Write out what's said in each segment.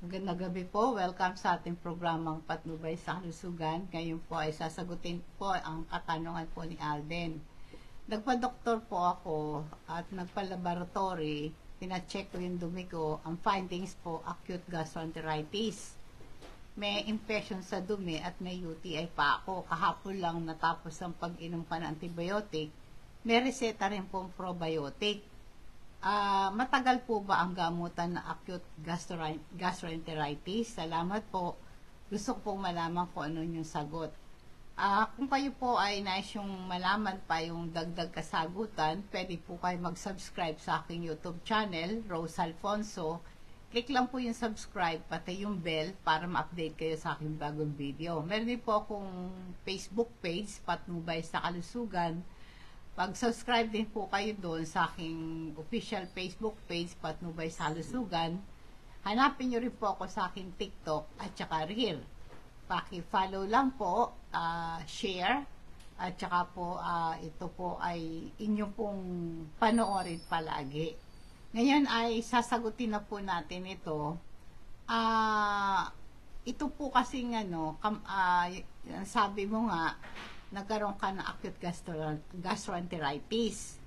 Magandang gabi po. Welcome sa ating programang Patnubay sa Kalusugan. Ngayon po ay sasagutin po ang katanungan po ni Alden. Nagpa-doktor po ako at nagpa-laboratory. Pina-check ko yung dumi ko. Ang findings po, acute gastroenteritis. May infection sa dumi at may UTI pa ako. Kahapon lang natapos ang pag-inom pa ng antibiotic. May reseta rin pong probiotic. Matagal po ba ang gamutan na acute gastroenteritis? Salamat po. Gusto ko pong malaman kung ano yung sagot. Kung kayo po ay nais yung malaman pa yung dagdag kasagutan, pwede po kayo mag-subscribe sa aking YouTube channel, Rose Alfonso. Click lang po yung subscribe, pati yung bell para ma-update kayo sa aking bagong video. Meron din po akong Facebook page, Patnubay sa Kalusugan. Pag-subscribe din po kayo doon sa aking official Facebook page, Patnubay sa Kalusugan. Hanapin nyo rin po ako sa aking TikTok at saka Reel. Paki-follow lang po, share, at saka po ito po ay inyo pong panoorin palagi. Ngayon ay sasagutin na po natin ito. Ito po kasing sabi mo nga, nagkaroon ka ng acute gastroenteritis.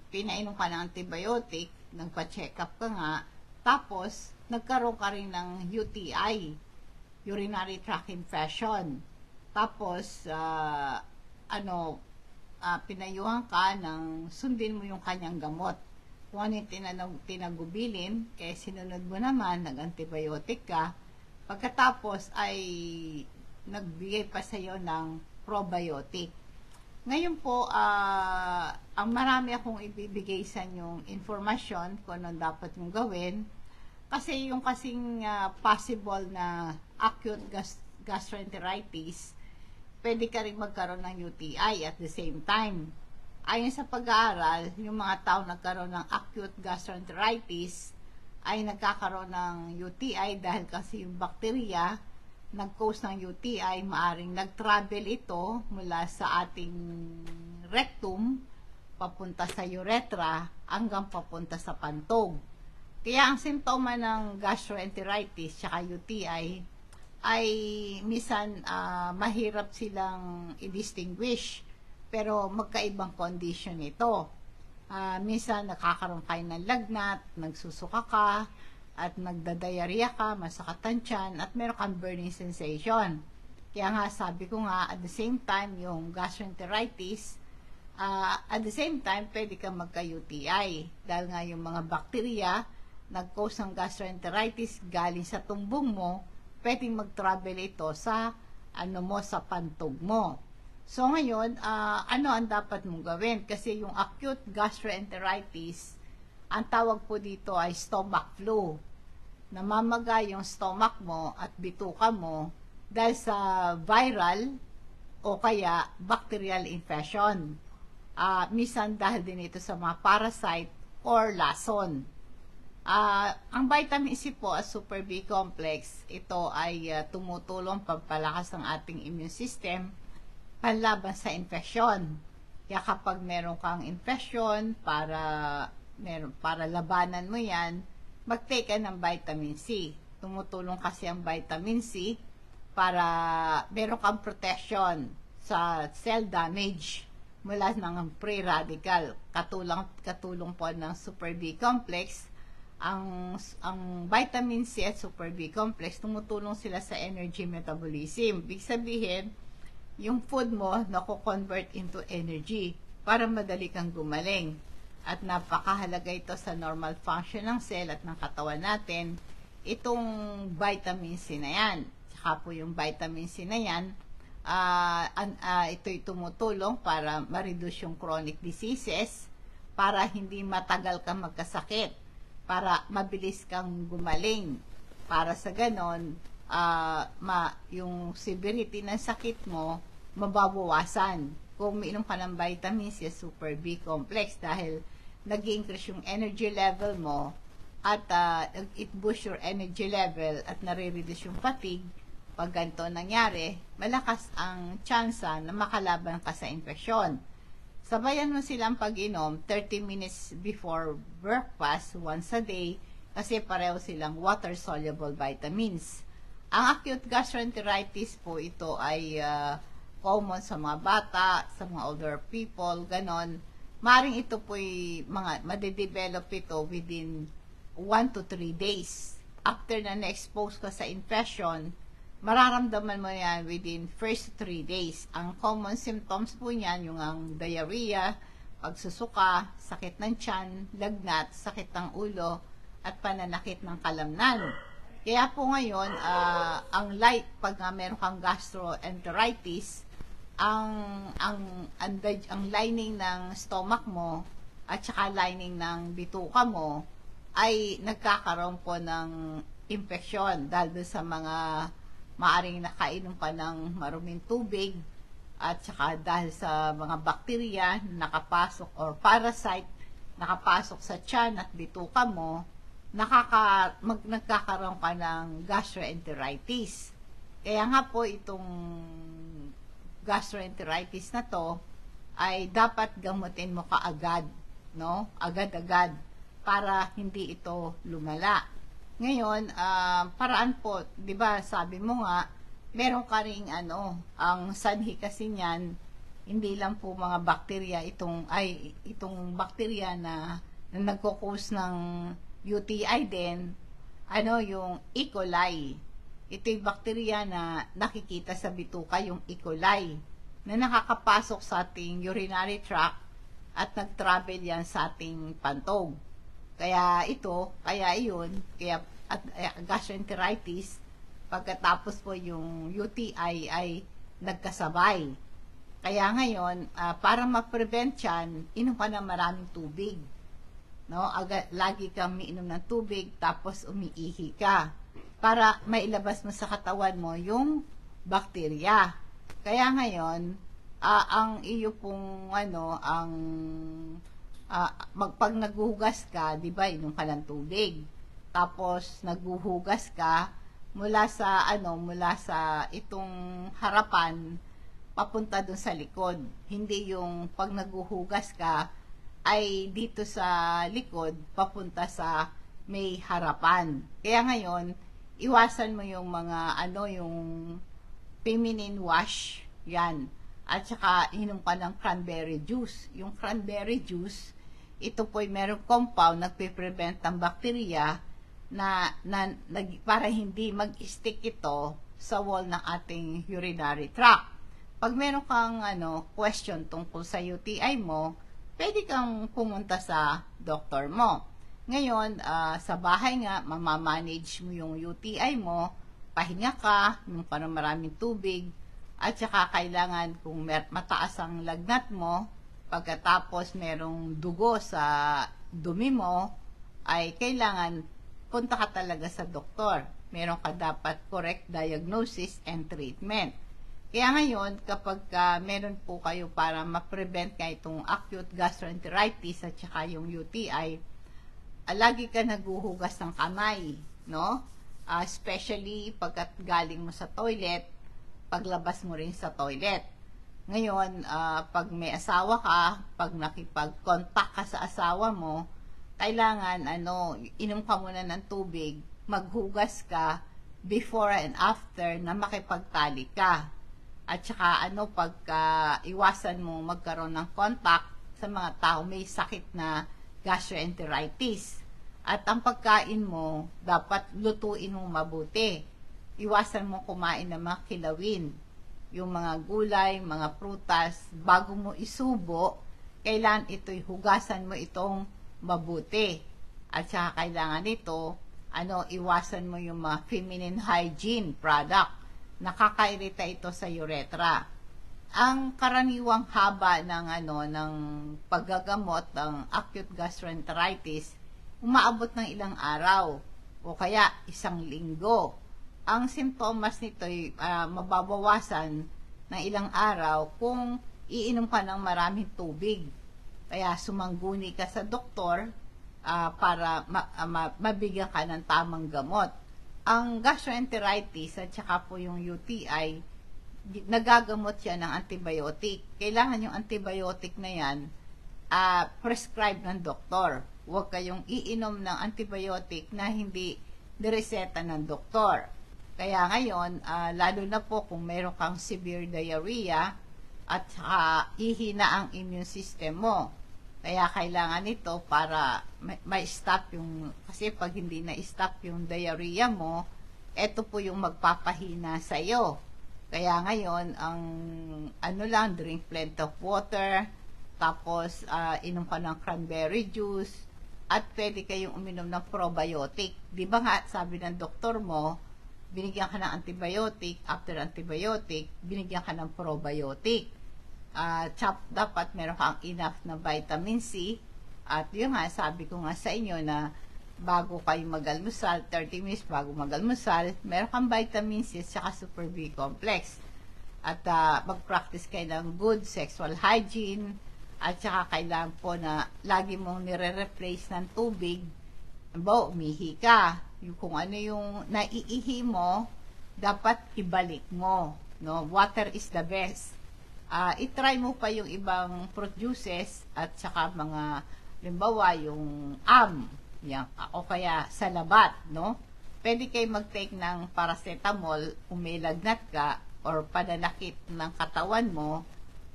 Pinainom ka ng antibiotic, nagpa-check up ka nga, tapos nagkaroon ka rin ng UTI, urinary tract infection. Tapos pinayuhan ka ng sundin mo yung kanyang gamot. Kung ano yung tinagubilin, kaya sinunod mo naman, nag-antibiotic ka. Pagkatapos ay nagbigay pa sa iyo ng probiotic. Ngayon po, ang marami akong ibibigay sa inyong informasyon kung anong dapat mong gawin. Kasi yung kasing possible na acute gastroenteritis, pwede ka rin magkaroon ng UTI at the same time. Ayon sa pag-aaral, yung mga tao nagkaroon ng acute gastroenteritis ay nagkakaroon ng UTI dahil kasi yung bakterya nag-cause ng UTI, maaring nag-travel ito mula sa ating rectum papunta sa urethra hanggang papunta sa pantog. Kaya ang simptoma ng gastroenteritis at UTI ay minsan mahirap silang i-distinguish, pero magkaibang condition ito. Minsan nakakaroon kayo ng lagnat, nagsusuka ka, at nagdadiarrhea ka, masakatan tiyan, at meron kang burning sensation. Kaya nga sabi ko nga, at the same time, yung gastroenteritis, at the same time, pwede kang magka-UTI. Dahil nga yung mga bakterya, nag-cause ng gastroenteritis galing sa tumbong mo, pwedeng mag-travel ito sa, sa pantog mo. So ngayon, ano ang dapat mong gawin? Kasi yung acute gastroenteritis, ang tawag po dito ay stomach flu. Namamaga yung stomach mo at bituka mo dahil sa viral o kaya bacterial infection. Minsan dahil din ito sa mga parasite or lason. Ang vitamin C po at Super B complex, ito ay tumutulong pampalakas ng ating immune system panlaban sa infection. Kaya kapag meron kang infection, para labanan mo yan, mag-take ka ng vitamin C. Tumutulong kasi ang vitamin C para meron kang protection sa cell damage mula ng free radical. Katulong po ng Super B complex. Ang vitamin C at Super B complex, tumutulong sila sa energy metabolism. Ibig sabihin, yung food mo nako-convert into energy para madali kang gumaling. At napakahalaga ito sa normal function ng cell at ng katawan natin, itong vitamin C na yan. Tsaka po yung vitamin C na yan, ito'y tumutulong para ma-reduce yung chronic diseases, para hindi matagal kang magkasakit, para mabilis kang gumaling, para sa ganon, yung severity ng sakit mo, mababawasan kung umiinom ka ng vitamin C, Super B complex, dahil nag-increase yung energy level mo at it boosts your energy level at nare-reduce yung fatigue. Pag ganito nangyari, malakas ang tsansa na makalaban ka sa infeksyon. Sabayan mo silang pag-inom 30 minutes before breakfast once a day kasi pareho silang water-soluble vitamins. Ang acute gastroenteritis po, ito ay common sa mga bata, sa mga older people, ganon. Maring ito po'y madedevelop ito within 1 to 3 days. After na na-expose ka sa infection, mararamdaman mo yan within first 3 days. Ang common symptoms po niyan, yung ang diarrhea, pagsusuka, sakit ng tiyan, lagnat, sakit ng ulo, at pananakit ng kalamnan. Kaya po ngayon, pag meron kang gastroenteritis, ang lining ng stomach mo at saka lining ng bituka mo ay nagkakaroon po ng infeksyon dahil sa mga maaring nakainom pa ng maruming tubig at saka dahil sa mga bakterya nakapasok or parasite nakapasok sa tiyan at bituka mo, nagkakaroon ka ng gastroenteritis. Kaya nga po itong gastroenteritis na to ay dapat gamutin mo kaagad, no? Agad-agad para hindi ito lumala. Ngayon, paraan po, 'di ba? Sabi mo nga, meron ka ring ang sanhi kasi niyan, hindi lang po mga bakterya itong bakterya na nagko-cause ng UTI din, yung E. coli. Ito yung bakterya na nakikita sa bituka, yung E. coli, na nakakapasok sa ating urinary tract at nag-travel yan sa ating pantog. Kaya gastroenteritis, pagkatapos po yung UTI ay nagkasabay. Kaya ngayon, para ma-prevent yan, inom ka ng maraming tubig. No, lagi kang umiinom ng tubig tapos umiihi ka para mailabas mo sa katawan mo yung bakterya. Kaya ngayon, ang iyo pong pag naghuhugas ka, 'di ba, inom ka ng tubig. Tapos naghuhugas ka mula sa itong harapan papunta dun sa likod. Hindi yung pag naghuhugas ka ay dito sa likod papunta sa may harapan. Kaya ngayon, iwasan mo yung mga yung feminine wash, yan. At saka inom ka ng cranberry juice. Yung cranberry juice, ito po'y merong compound nagpe-prevent ng bakterya para hindi mag-stick ito sa wall ng ating urinary tract. Pag meron kang question tungkol sa UTI mo, pwede kang pumunta sa doktor mo. Ngayon, sa bahay nga, mamamanage mo yung UTI mo, pahinga ka, yung parang maraming tubig, at saka kailangan kung mataas ang lagnat mo, pagkatapos merong dugo sa dumi mo, ay kailangan punta ka talaga sa doktor. Meron ka dapat correct diagnosis and treatment. Kaya ngayon, kapag meron po kayo para ma-prevent ka itong acute gastroenteritis at saka yung UTI, lagi ka naghuhugas ng kamay, no? Especially pagkat galing mo sa toilet, paglabas mo rin sa toilet. Ngayon, pag may asawa ka, pag nakipag-contact ka sa asawa mo, kailangan inom ka muna ng tubig, maghugas ka before and after na makipagtalik ka. At saka pagka iwasan mo magkaroon ng contact sa mga tao may sakit na gastroenteritis. At ang pagkain mo, dapat lutuin mo mabuti. Iwasan mo kumain ng mga kilawin. Yung mga gulay, mga prutas, bago mo isubo, kailangan ito'y hugasan mo itong mabuti. At saka kailangan ito, iwasan mo yung mga feminine hygiene product. Nakakairita ito sa urethra. Ang karaniwang haba ng paggagamot ng acute gastroenteritis, umaabot ng ilang araw o kaya 1 linggo. Ang simptomas nito ay mababawasan ng ilang araw kung iinom ka ng maraming tubig. Kaya sumangguni ka sa doktor para mabigyan ka ng tamang gamot. Ang gastroenteritis at saka po yung UTI, nagagamot siya ng antibiotic. Kailangan yung antibiotic na yan prescribe ng doktor. huwag kayong iinom ng antibiotic na hindi nireseta ng doktor. Kaya ngayon, lalo na po kung meron kang severe diarrhea at ihina ang immune system mo. Kaya kailangan ito para ma-stop yung, kasi pag hindi na-stop yung diarrhea mo, ito po yung magpapahina sa iyo. Kaya ngayon, ang drink plenty of water, tapos inom ka ng cranberry juice, at pwede kayong uminom ng probiotic. Di ba nga, sabi ng doktor mo, binigyan ka ng antibiotic, after antibiotic, binigyan ka ng probiotic. Dapat meron kang enough na vitamin C. At yun nga, sabi ko nga sa inyo na bago kayo mag-almusal, 30 minutes bago mag-almusal, meron kang vitamin C at saka super B complex. At mag-practice kayo ng good sexual hygiene. At saka kailangan po na lagi mong nire-replace ng tubig. Umihi ka. Kung ano yung naiihi mo, dapat ibalik mo. No? Water is the best. I-try mo pa yung ibang fruit juices at saka mga, limbawa, yung yan, o kaya salabat, no? Pwede kayo mag-take ng paracetamol kung may lagnat ka or pananakit ng katawan mo,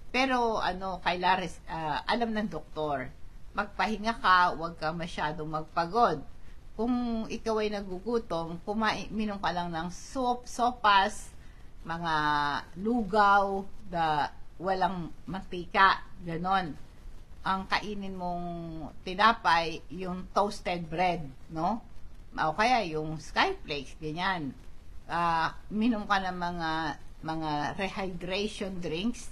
pero alam ng doktor, magpahinga ka, huwag ka masyadong magpagod. Kung ikaw ay nagugutom, minom ka lang ng sopas, mga lugaw, walang mantika, ganon. Ang kainin mong tinapay, yung toasted bread, no? O kaya yung skyflakes, ganyan. Minom ka ng mga rehydration drinks.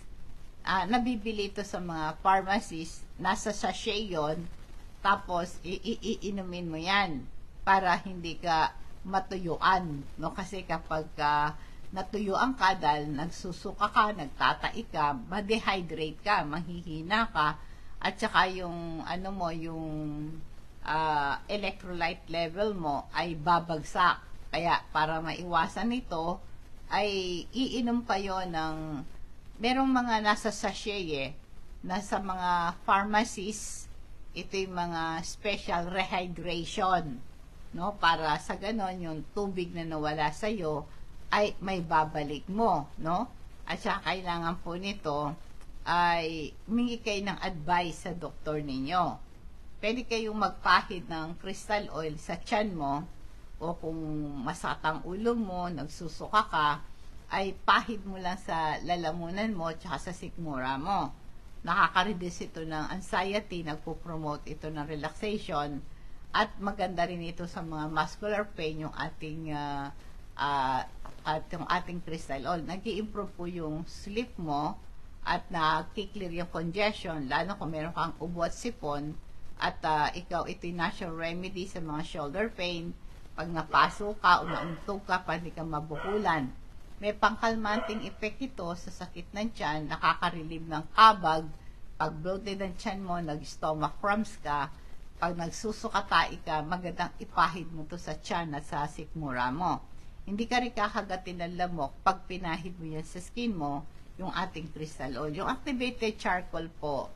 Nabibili ito sa mga pharmacies, nasa sachet yon, tapos iinumin mo yan para hindi ka matuyuan, no? Kasi kapag natuyuan ka dahil nagsusuka ka, nagtatai ka, ma-dehydrate ka, mahihina ka, at saka yung electrolyte level mo ay babagsak. Kaya para maiwasan ito, ay iinom kayo ng, merong mga nasa sachet nasa mga pharmacies, ito yung mga special rehydration, no? Para sa ganon, yung tubig na nawala sa'yo, ay may babalik mo, no? At saka kailangan po nito ay humingi kayo ng advice sa doktor ninyo. Pwede kayong magpahid ng crystal oil sa tiyan mo, o kung masakit ang ulo mo, nagsusuka ka, ay pahid mo lang sa lalamunan mo at sa sikmura mo. Nakaka-reduce ito ng anxiety, nagpo-promote ito ng relaxation, at maganda rin ito sa mga muscular pain, yung ating crystal oil. Nag-i-improve po yung sleep mo at nakiklear yung congestion, lalo kung meron kang ubo at sipon, at ikaw ito'y natural remedy sa mga shoulder pain, pag napaso ka o nauntog ka, pwede kang mabukulan. May pangkalmanting effect ito sa sakit ng tiyan, nakaka-relieve ng kabag, pag bloated ang tiyan mo, nag-stomach cramps ka, pag nagsusukatay ka, magandang ipahid mo to sa tiyan at sa sikmura mo. Hindi ka rin kakagatin ng lamok pag pinahid mo yan sa skin mo, yung ating crystal oil. Yung activated charcoal po,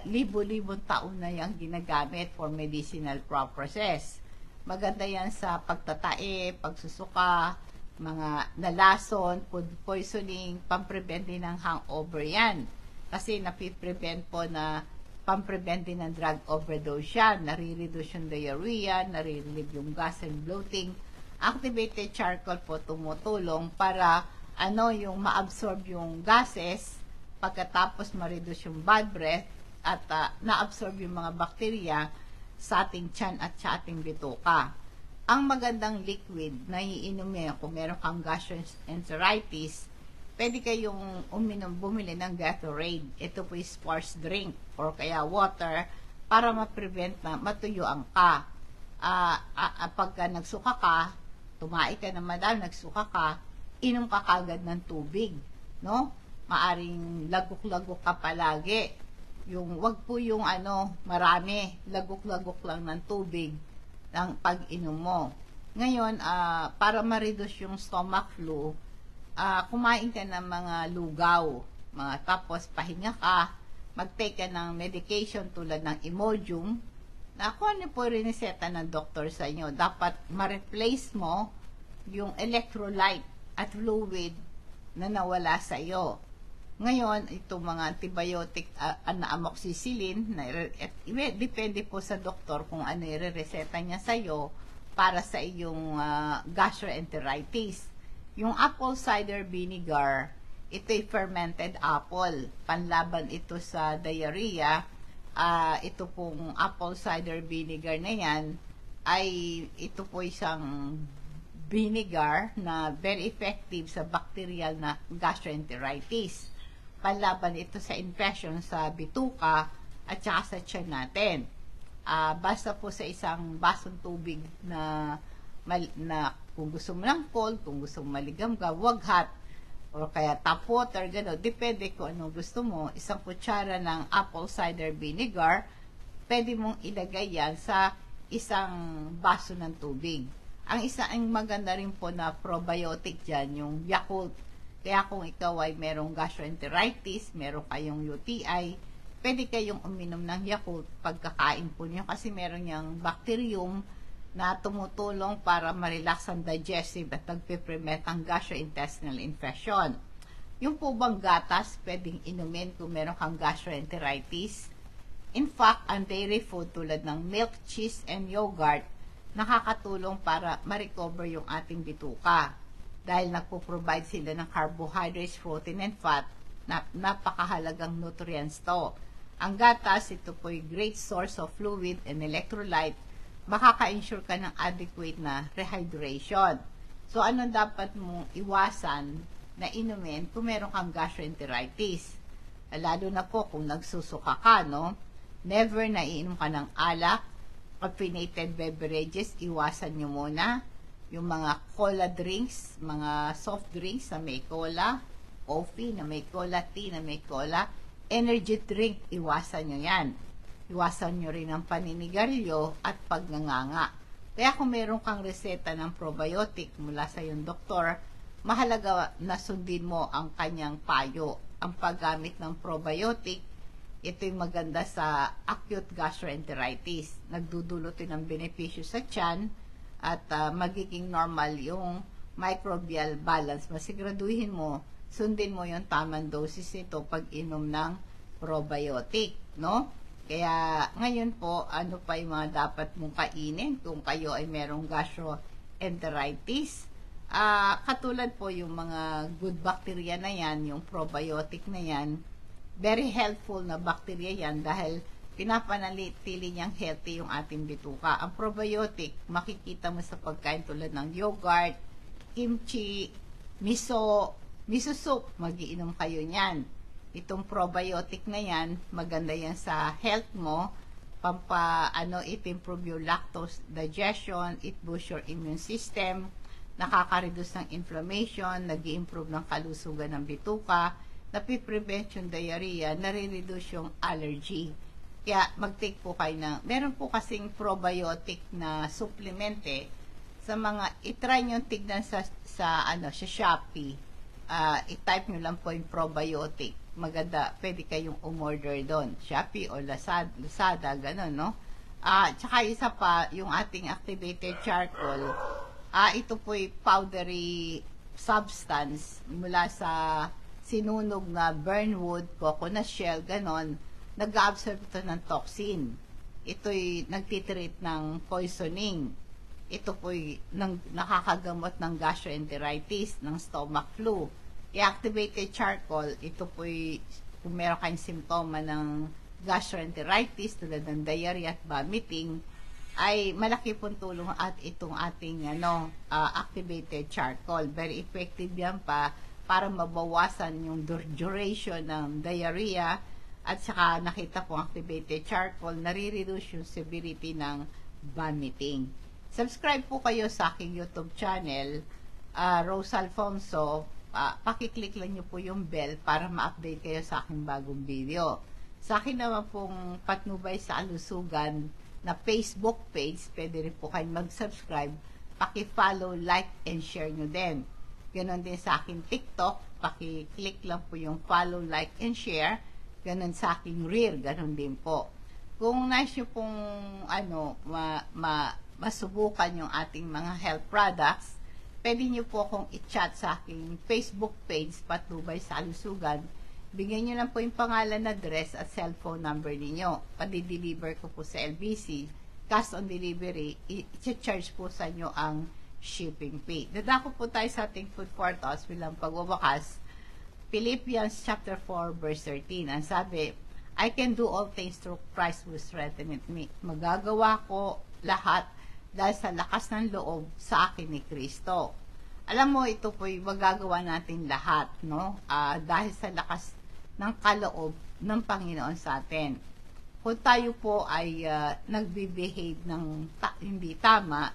libo-libong taon na yung ginagamit for medicinal purposes. Maganda yan sa pagtatae, pagsusuka, mga nalason, food poisoning, pamprevent din ng hangover yan. Kasi napiprevent po na pamprevent din ng drug overdose yan. Nare-reduce yung diarrhea, nare-relieve yung gas and bloating. Activated charcoal po tumutulong para yung ma-absorb yung gases, pagkatapos ma-reduce yung bad breath, at na-absorb yung mga bakterya sa ating tiyan at sa ating bituka. Ang magandang liquid na iinumin kung meron kang gastroenteritis, pwede kayong bumili ng Gatorade. Ito po yung sports drink or kaya water para ma-prevent na matuyuan ka. Pagka nagsuka ka, tumai ka na madam, nagsuka ka, inom ka kagad ng tubig, no? Maaring lagok-lagok ka palagi. Wag po yung marami, lagok-lagok lang ng tubig ng pag-inom mo. Ngayon, para ma-reduce yung stomach flu, kumain ka ng mga lugaw, tapos pahinga ka, mag-take ka ng medication tulad ng Imodium, na kung ano po rineseta ng doktor sa inyo. Dapat ma-replace mo yung electrolyte at fluid na nawala sa iyo. Ngayon, itong mga antibiotic na amoxicillin, depende po sa doktor kung ano i-reseta niya sa iyo para sa iyong gastroenteritis. Yung apple cider vinegar, ito'y fermented apple. Panlaban ito sa diarrhea. Ito pong apple cider vinegar na yan, ay ito po isang vinegar na very effective sa bacterial na gastroenteritis. Panlaban ito sa infection sa bituka at saka sa tiyan natin. Basta po sa isang basong tubig na kung gusto mo ng cold, kung gusto mo maligamgam, wag hot, o kaya tap water, gano'n. Depende kung anong gusto mo. Isang kutsara ng apple cider vinegar, pwede mong ilagay yan sa isang baso ng tubig. Ang maganda rin po na probiotic dyan, yung Yakult. Kaya kung ikaw ay merong gastroenteritis, meron kayong UTI, pwede kayong uminom ng Yakult pagkakain po niyo kasi meron niyang bacterium na tumutulong para ma-relax ang digestive at nagpe-prevent ang gastrointestinal infection. Yung po bang gatas, pwedeng inumin kung meron kang gastroenteritis. In fact, ang dairy food tulad ng milk, cheese, and yogurt, nakakatulong para ma-recover yung ating bituka. Dahil nagpo-provide sila ng carbohydrates, protein, and fat, na napakahalagang nutrients to. Ang gatas, ito po ay great source of fluid and electrolyte. Makaka-ensure ka ng adequate na rehydration. So, ano dapat mong iwasan na inumin kung meron kang gastroenteritis? Lalo na po kung nagsusuka ka, no? Never na iinom ka ng alak, caffeinated beverages, iwasan nyo muna. Yung mga cola drinks, mga soft drinks na may cola, coffee na may cola, tea na may cola, energy drink, iwasan nyo yan. Iwasan nyo rin ang paninigarilyo at pagnganganga. Kaya kung meron kang reseta ng probiotic mula sa iyong doktor, mahalaga na sundin mo ang kanyang payo. Ang paggamit ng probiotic, ito'y maganda sa acute gastroenteritis. Nagdudulot ng benepisyo sa tiyan at magiging normal yung microbial balance. Masiguraduhin mo, sundin mo yung tamang dosis nito pag inom ng probiotic, no? Kaya ngayon po, ano pa yung mga dapat mong kainin kung kayo ay merong gastroenteritis? Katulad po yung mga good bacteria na yan, yung probiotic na yan, very helpful na bacteria yan dahil pinapanatili niyang healthy yung ating bituka. Ang probiotic, makikita mo sa pagkain tulad ng yogurt, kimchi, miso soup, magiinom kayo niyan. Itong probiotic na yan, maganda yan sa health mo, it improve your lactose digestion, it boosts your immune system, nakaka-reduce ng inflammation, nag-i-improve ng kalusugan ng bituka, napiprevent yung diarrhea, nare-reduce yung allergy. Kaya mag-take po kayo meron po kasing probiotic na supplemente sa mga, itry nyo tignan sa Shopee. I-type nyo lang po yung probiotic. Maganda, pwede kayong umorder doon. Shopee o Lazada, gano'n, no? Tsaka isa pa, yung ating activated charcoal, ito po'y powdery substance mula sa sinunog na burnwood, coconut shell, gano'n, nag-absorb ito ng toxin. Ito'y nagtitreat ng poisoning. Ito po'y nakakagamot ng gastroenteritis, ng stomach flu. I-activated charcoal, ito po'y kung meron kayong simptoma ng gastroenteritis tulad ng diarrhea at vomiting, ay malaki pong tulong at itong ating activated charcoal. Very effective yan para mabawasan yung duration ng diarrhea at saka nakita po activated charcoal, nare-reduce yung severity ng vomiting. Subscribe po kayo sa aking YouTube channel, Rose Alfonso. Pakiclick lang nyo po yung bell para ma-update kayo sa aking bagong video. Sa akin naman pong Patnubay sa Kalusugan na Facebook page, pwede rin po kayong mag-subscribe, paki-follow, like, and share nyo din. Ganon din sa aking TikTok, paki-click lang po yung follow, like, and share. Ganon sa aking Reel, ganon din po. Kung nais nyo pong masubukan yung ating mga health products, pwede nyo po akong i-chat sa aking Facebook page, Patnubay sa Kalusugan. Bigyan nyo lang po yung pangalan, address at cellphone number ninyo. Padi-deliver ko po sa LBC. Cash on delivery, i-charge po sa inyo ang shipping fee. Dadako po tayo sa ating food for thoughts bilang pagwawakas. Philippians chapter 4 verse 13. Ang sabi, I can do all things through Christ who strengtheneth me. Magagawa ko lahat dahil sa lakas ng loob sa akin ni Kristo. Alam mo, ito po'y magagawa natin lahat, no? Dahil sa lakas ng kaloob ng Panginoon sa atin. Kung tayo po ay nagbe-behave ng hindi tama,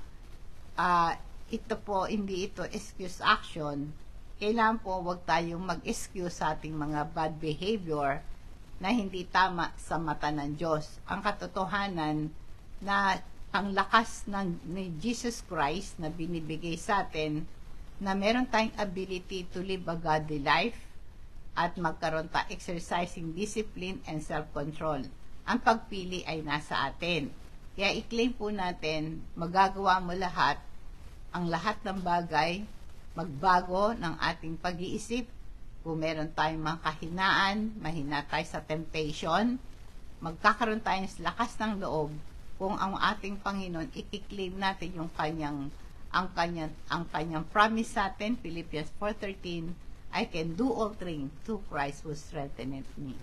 ito po, hindi ito excuse action. Kailangan po wag tayong mag-excuse sa ating mga bad behavior na hindi tama sa mata ng Diyos. Ang katotohanan na ang lakas ni Jesus Christ na binibigay sa atin, na meron tayong ability to live a godly life at magkaroon tayo exercising discipline and self-control. Ang pagpili ay nasa atin. Kaya i-claim po natin, magagawa mo lahat, ang lahat ng bagay, magbago ng ating pag-iisip. Kung meron tayong mga kahinaan, mahina tayo sa temptation, magkakaroon tayo ng lakas ng loob kung ang ating Panginoon, i-claim natin yung ang kanyang promise sa atin, Philippians 4:13, I can do all things through Christ who strengtheneth me.